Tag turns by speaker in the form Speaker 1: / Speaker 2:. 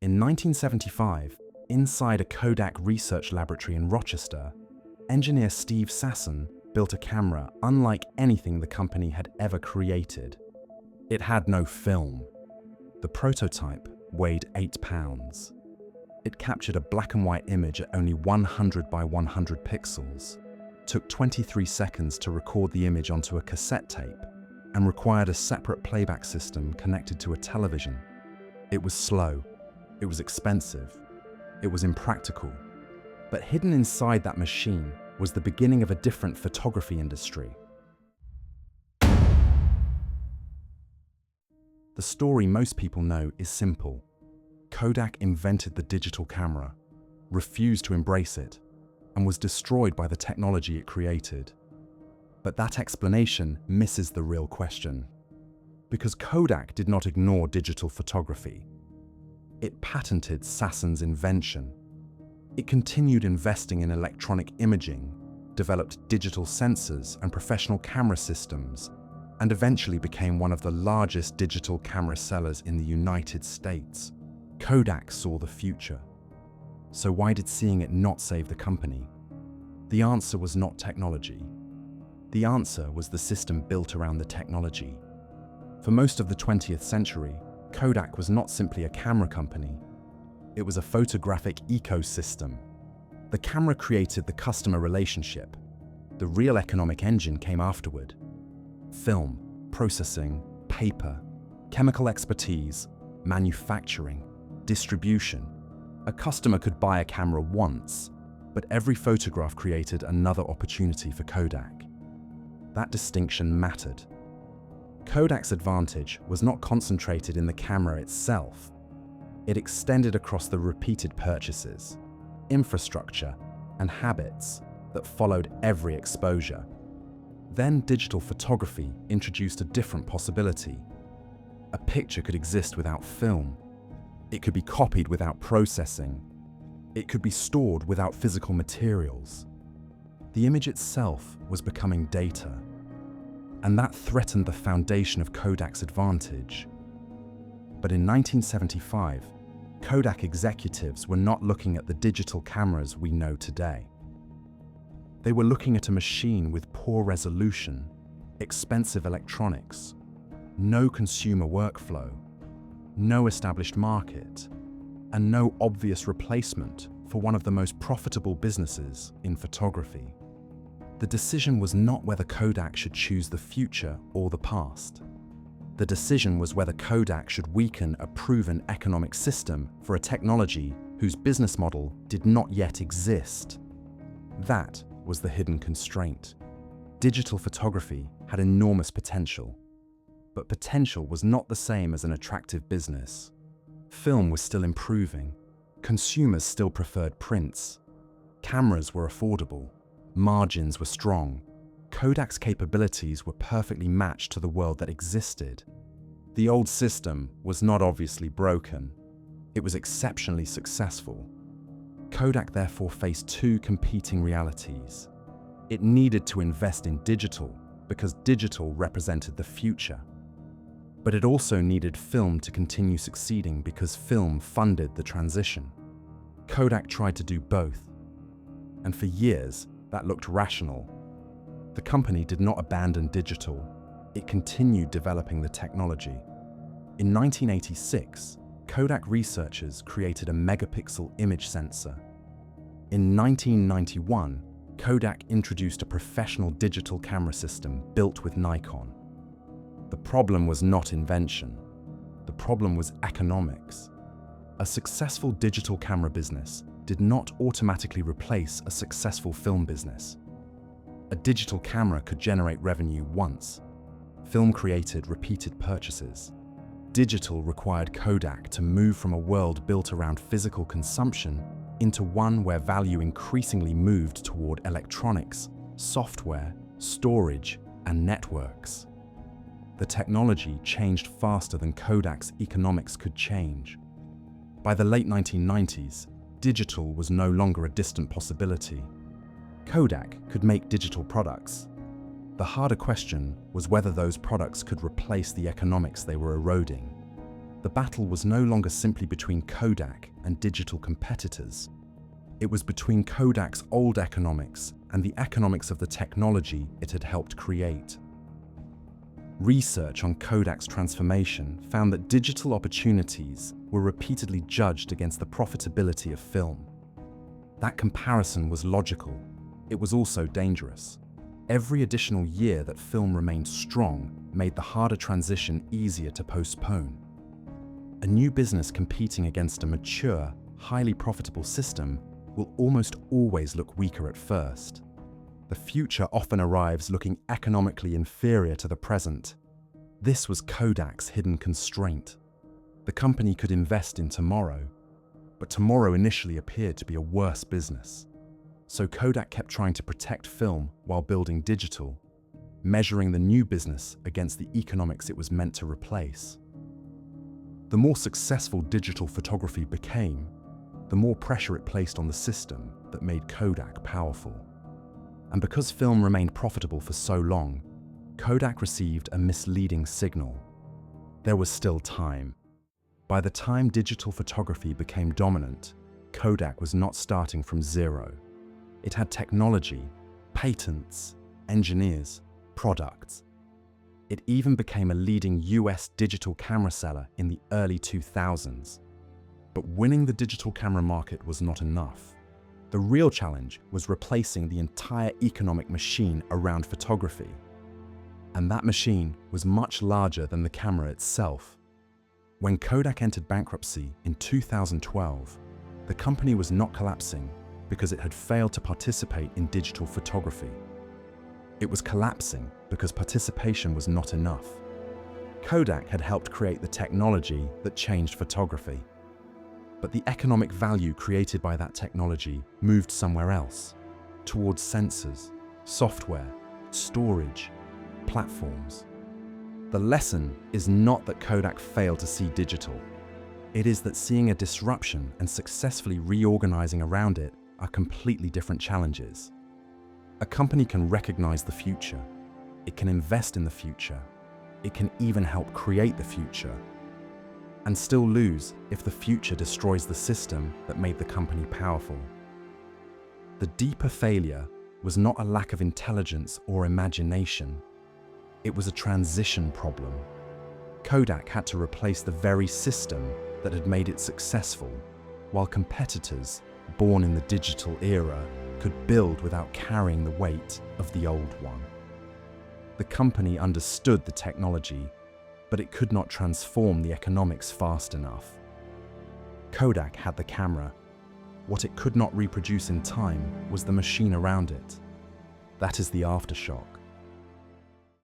Speaker 1: In 1975, inside a Kodak research laboratory in Rochester, engineer Steve Sasson built a camera unlike anything the company had ever created. It had no film. The prototype weighed 8 pounds. It captured a black and white image at only 100 by 100 pixels, took 23 seconds to record the image onto a cassette tape, and required a separate playback system connected to a television. It was slow, it was expensive, it was impractical. But hidden inside that machine was the beginning of a different photography industry. The story most people know is simple. Kodak invented the digital camera, refused to embrace it, and was destroyed by the technology it created. But that explanation misses the real question. Because Kodak did not ignore digital photography. It patented Sasson's invention. It continued investing in electronic imaging, developed digital sensors and professional camera systems, and eventually became one of the largest digital camera sellers in the United States. Kodak saw the future. So why did seeing it not save the company? The answer was not technology. The answer was the system built around the technology. For most of the 20th century, Kodak was not simply a camera company. It was a photographic ecosystem. The camera created the customer relationship. The real economic engine came afterward. Film, processing, paper, chemical expertise, manufacturing, distribution. A customer could buy a camera once, but every photograph created another opportunity for Kodak. That distinction mattered. Kodak's advantage was not concentrated in the camera itself. It extended across the repeated purchases, infrastructure, and habits that followed every exposure. Then digital photography introduced a different possibility. A picture could exist without film. It could be copied without processing. It could be stored without physical materials. The image itself was becoming data, and that threatened the foundation of Kodak's advantage. But in 1975, Kodak executives were not looking at the digital cameras we know today. They were looking at a machine with poor resolution, expensive electronics, no consumer workflow, no established market, and no obvious replacement for one of the most profitable businesses in photography. The decision was not whether Kodak should choose the future or the past. The decision was whether Kodak should weaken a proven economic system for a technology whose business model did not yet exist. That was the hidden constraint. Digital photography had enormous potential, but potential was not the same as an attractive business. Film was still improving. Consumers still preferred prints. Cameras were affordable. Margins were strong. Kodak's capabilities were perfectly matched to the world that existed. The old system was not obviously broken. It was exceptionally successful. Kodak therefore faced two competing realities. It needed to invest in digital because digital represented the future. But it also needed film to continue succeeding because film funded the transition. Kodak tried to do both, and for years that looked rational. The company did not abandon digital. It continued developing the technology. In 1986, Kodak researchers created a megapixel image sensor. In 1991, Kodak introduced a professional digital camera system built with Nikon. The problem was not invention. The problem was economics. A successful digital camera business did not automatically replace a successful film business. A digital camera could generate revenue once. Film created repeated purchases. Digital required Kodak to move from a world built around physical consumption into one where value increasingly moved toward electronics, software, storage, and networks. The technology changed faster than Kodak's economics could change. By the late 1990s, digital was no longer a distant possibility. Kodak could make digital products. The harder question was whether those products could replace the economics they were eroding. The battle was no longer simply between Kodak and digital competitors. It was between Kodak's old economics and the economics of the technology it had helped create. Research on Kodak's transformation found that digital opportunities were repeatedly judged against the profitability of film. That comparison was logical. It was also dangerous. Every additional year that film remained strong made the harder transition easier to postpone. A new business competing against a mature, highly profitable system will almost always look weaker at first. The future often arrives looking economically inferior to the present. This was Kodak's hidden constraint. The company could invest in tomorrow, but tomorrow initially appeared to be a worse business. So Kodak kept trying to protect film while building digital, measuring the new business against the economics it was meant to replace. The more successful digital photography became, the more pressure it placed on the system that made Kodak powerful. And because film remained profitable for so long, Kodak received a misleading signal. There was still time. By the time digital photography became dominant, Kodak was not starting from zero. It had technology, patents, engineers, products. It even became a leading US digital camera seller in the early 2000s. But winning the digital camera market was not enough. The real challenge was replacing the entire economic machine around photography. And that machine was much larger than the camera itself. When Kodak entered bankruptcy in 2012, the company was not collapsing because it had failed to participate in digital photography. It was collapsing because participation was not enough. Kodak had helped create the technology that changed photography. But the economic value created by that technology moved somewhere else, towards sensors, software, storage, platforms. The lesson is not that Kodak failed to see digital. It is that seeing a disruption and successfully reorganizing around it are completely different challenges. A company can recognize the future. It can invest in the future. It can even help create the future, and still lose if the future destroys the system that made the company powerful. The deeper failure was not a lack of intelligence or imagination. It was a transition problem. Kodak had to replace the very system that had made it successful, while competitors, born in the digital era, could build without carrying the weight of the old one. The company understood the technology, but it could not transform the economics fast enough. Kodak had the camera. What it could not reproduce in time was the machine around it. That is the aftershock.